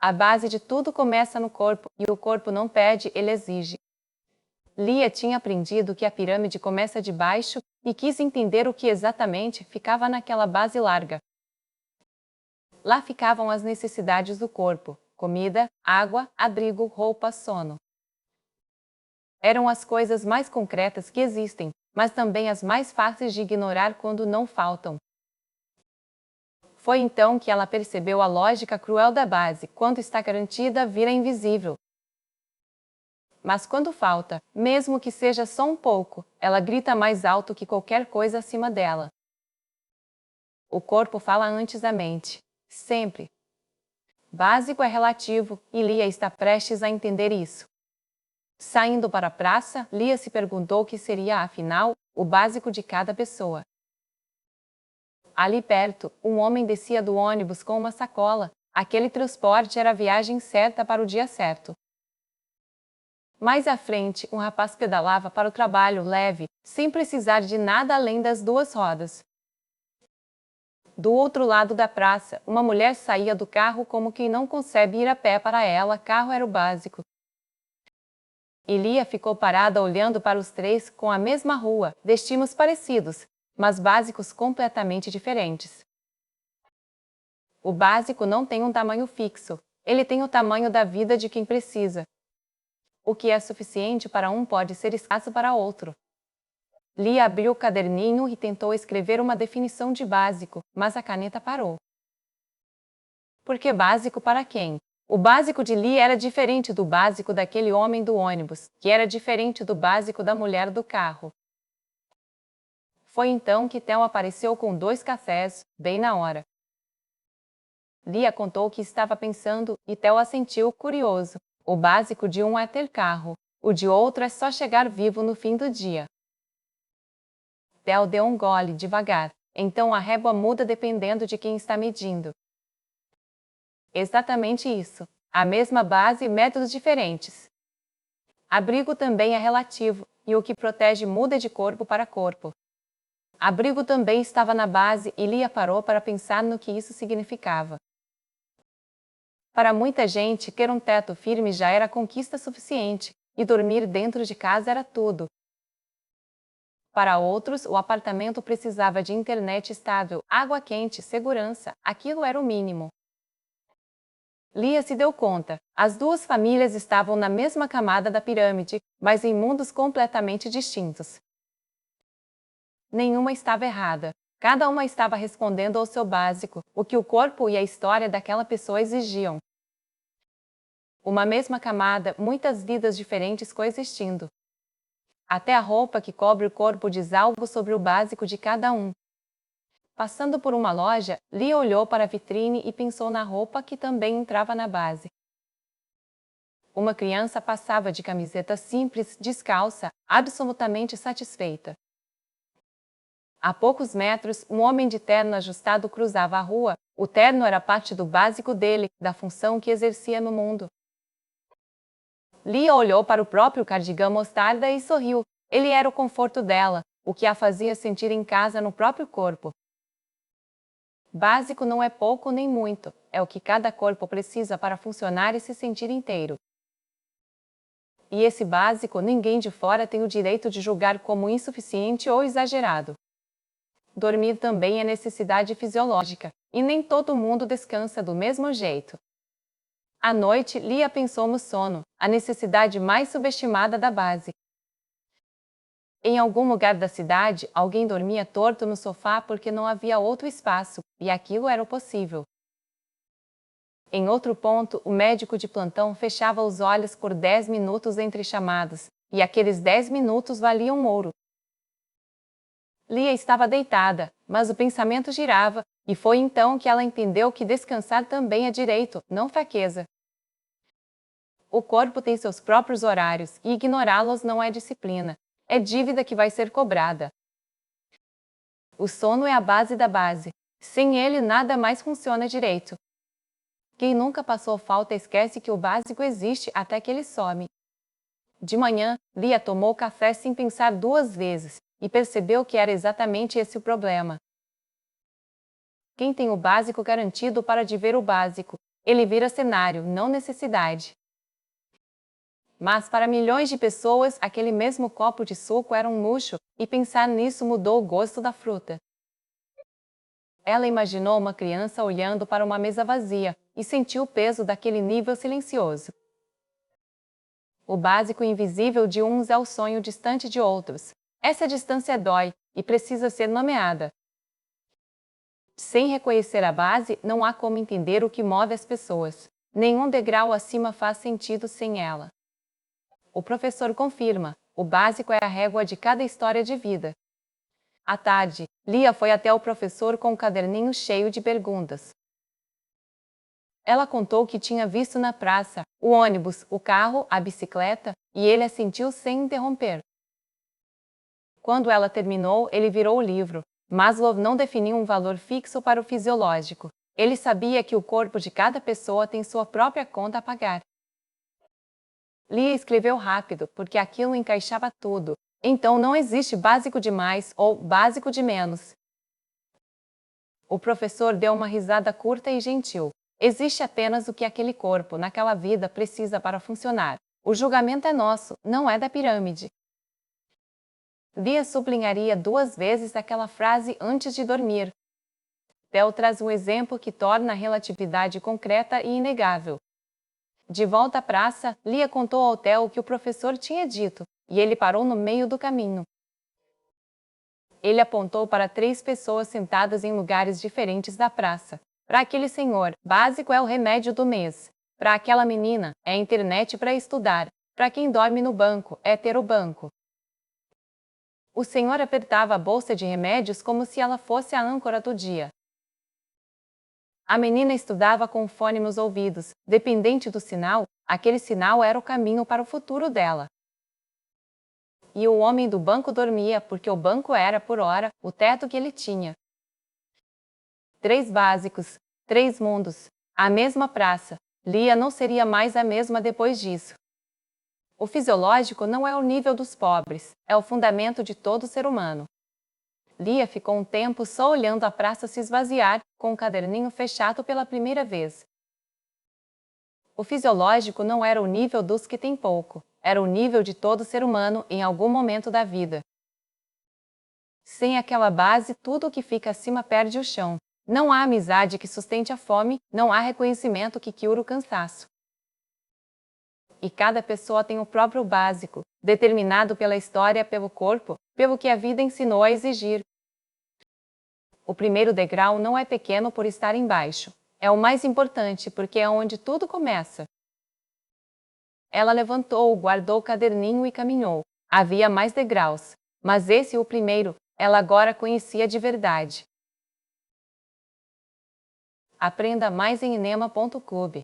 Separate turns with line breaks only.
A base de tudo começa no corpo, e o corpo não pede, ele exige. Lia tinha aprendido que a pirâmide começa de baixo e quis entender o que exatamente ficava naquela base larga. Lá ficavam as necessidades do corpo: comida, água, abrigo, roupa, sono. Eram as coisas mais concretas que existem, mas também as mais fáceis de ignorar quando não faltam. Foi então que ela percebeu a lógica cruel da base: quando está garantida, vira invisível. Mas quando falta, mesmo que seja só um pouco, ela grita mais alto que qualquer coisa acima dela. O corpo fala antes da mente. Sempre. Básico é relativo, e Lia está prestes a entender isso. Saindo para a praça, Lia se perguntou o que seria, afinal, o básico de cada pessoa. Ali perto, um homem descia do ônibus com uma sacola. Aquele transporte era a viagem certa para o dia certo. Mais à frente, um rapaz pedalava para o trabalho leve, sem precisar de nada além das duas rodas. Do outro lado da praça, uma mulher saía do carro como quem não consegue ir a pé. Para ela, carro era o básico. Lia ficou parada olhando para os três com a mesma rua, destinos parecidos, mas básicos completamente diferentes. O básico não tem um tamanho fixo, ele tem o tamanho da vida de quem precisa. O que é suficiente para um pode ser escasso para outro. Lia abriu o caderninho e tentou escrever uma definição de básico, mas a caneta parou. Porque básico para quem? O básico de Lia era diferente do básico daquele homem do ônibus, que era diferente do básico da mulher do carro. Foi então que Theo apareceu com 2 cafés, bem na hora. Lia contou o que estava pensando e Theo assentiu, curioso. O básico de um é ter carro, o de outro é só chegar vivo no fim do dia. Theo deu um gole devagar, então a régua muda dependendo de quem está medindo. Exatamente isso. A mesma base e métodos diferentes. Abrigo também é relativo, e o que protege muda de corpo para corpo. Abrigo também estava na base e Lia parou para pensar no que isso significava. Para muita gente, ter um teto firme já era conquista suficiente, e dormir dentro de casa era tudo. Para outros, o apartamento precisava de internet estável, água quente, segurança, aquilo era o mínimo. Lia se deu conta, as duas famílias estavam na mesma camada da pirâmide, mas em mundos completamente distintos. Nenhuma estava errada, cada uma estava respondendo ao seu básico, o que o corpo e a história daquela pessoa exigiam. Uma mesma camada, muitas vidas diferentes coexistindo. Até a roupa que cobre o corpo diz algo sobre o básico de cada um. Passando por uma loja, Lia olhou para a vitrine e pensou na roupa que também entrava na base. Uma criança passava de camiseta simples, descalça, absolutamente satisfeita. A poucos metros, um homem de terno ajustado cruzava a rua. O terno era parte do básico dele, da função que exercia no mundo. Lia olhou para o próprio cardigã mostarda e sorriu. Ele era o conforto dela, o que a fazia sentir em casa no próprio corpo. Básico não é pouco nem muito, é o que cada corpo precisa para funcionar e se sentir inteiro. E esse básico ninguém de fora tem o direito de julgar como insuficiente ou exagerado. Dormir também é necessidade fisiológica, e nem todo mundo descansa do mesmo jeito. À noite, Lia pensou no sono, a necessidade mais subestimada da base. Em algum lugar da cidade, alguém dormia torto no sofá porque não havia outro espaço, e aquilo era o possível. Em outro ponto, o médico de plantão fechava os olhos por 10 minutos entre chamadas, e aqueles 10 minutos valiam ouro. Lia estava deitada, mas o pensamento girava, e foi então que ela entendeu que descansar também é direito, não fraqueza. O corpo tem seus próprios horários, e ignorá-los não é disciplina, é dívida que vai ser cobrada. O sono é a base da base, sem ele nada mais funciona direito. Quem nunca passou falta esquece que o básico existe até que ele some. De manhã, Lia tomou café sem pensar 2 vezes, e percebeu que era exatamente esse o problema. Quem tem o básico garantido para de ver o básico, Ele vira cenário, não necessidade. Mas para milhões de pessoas, aquele mesmo copo de suco era um luxo, e pensar nisso mudou o gosto da fruta. Ela imaginou uma criança olhando para uma mesa vazia e sentiu o peso daquele nível silencioso. O básico invisível de uns é o sonho distante de outros. Essa distância dói e precisa ser nomeada. Sem reconhecer a base, não há como entender o que move as pessoas. Nenhum degrau acima faz sentido sem ela. O professor confirma: o básico é a régua de cada história de vida. À tarde, Lia foi até o professor com um caderninho cheio de perguntas. Ela contou o que tinha visto na praça, o ônibus, o carro, a bicicleta, e ele assentiu sem interromper. Quando ela terminou, ele virou o livro. Maslow não definiu um valor fixo para o fisiológico. Ele sabia que o corpo de cada pessoa tem sua própria conta a pagar. Lia escreveu rápido, porque aquilo encaixava tudo. Então não existe básico de mais ou básico de menos. O professor deu uma risada curta e gentil. Existe apenas o que aquele corpo, naquela vida, precisa para funcionar. O julgamento é nosso, não é da pirâmide. Lia sublinharia 2 vezes aquela frase antes de dormir. Theo traz um exemplo que torna a relatividade concreta e inegável. De volta à praça, Lia contou ao Theo o que o professor tinha dito, e ele parou no meio do caminho. Ele apontou para 3 pessoas sentadas em lugares diferentes da praça. Para aquele senhor, básico é o remédio do mês. Para aquela menina, é a internet para estudar. Para quem dorme no banco, é ter o banco. O senhor apertava a bolsa de remédios como se ela fosse a âncora do dia. A menina estudava com o fone nos ouvidos. Dependente do sinal, aquele sinal era o caminho para o futuro dela. E o homem do banco dormia porque o banco era, por hora, o teto que ele tinha. 3 básicos, 3 mundos, a mesma praça. Lia não seria mais a mesma depois disso. O fisiológico não é o nível dos pobres, é o fundamento de todo ser humano. Lia ficou um tempo só olhando a praça se esvaziar, com o caderninho fechado pela primeira vez. O fisiológico não era o nível dos que têm pouco, era o nível de todo ser humano em algum momento da vida. Sem aquela base, tudo o que fica acima perde o chão. Não há amizade que sustente a fome, não há reconhecimento que cure o cansaço. E cada pessoa tem o próprio básico, determinado pela história, pelo corpo, pelo que a vida ensinou a exigir. O primeiro degrau não é pequeno por estar embaixo. É o mais importante porque é onde tudo começa. Ela levantou, guardou o caderninho e caminhou. Havia mais degraus, mas esse, o primeiro, ela agora conhecia de verdade. Aprenda mais em enema.club.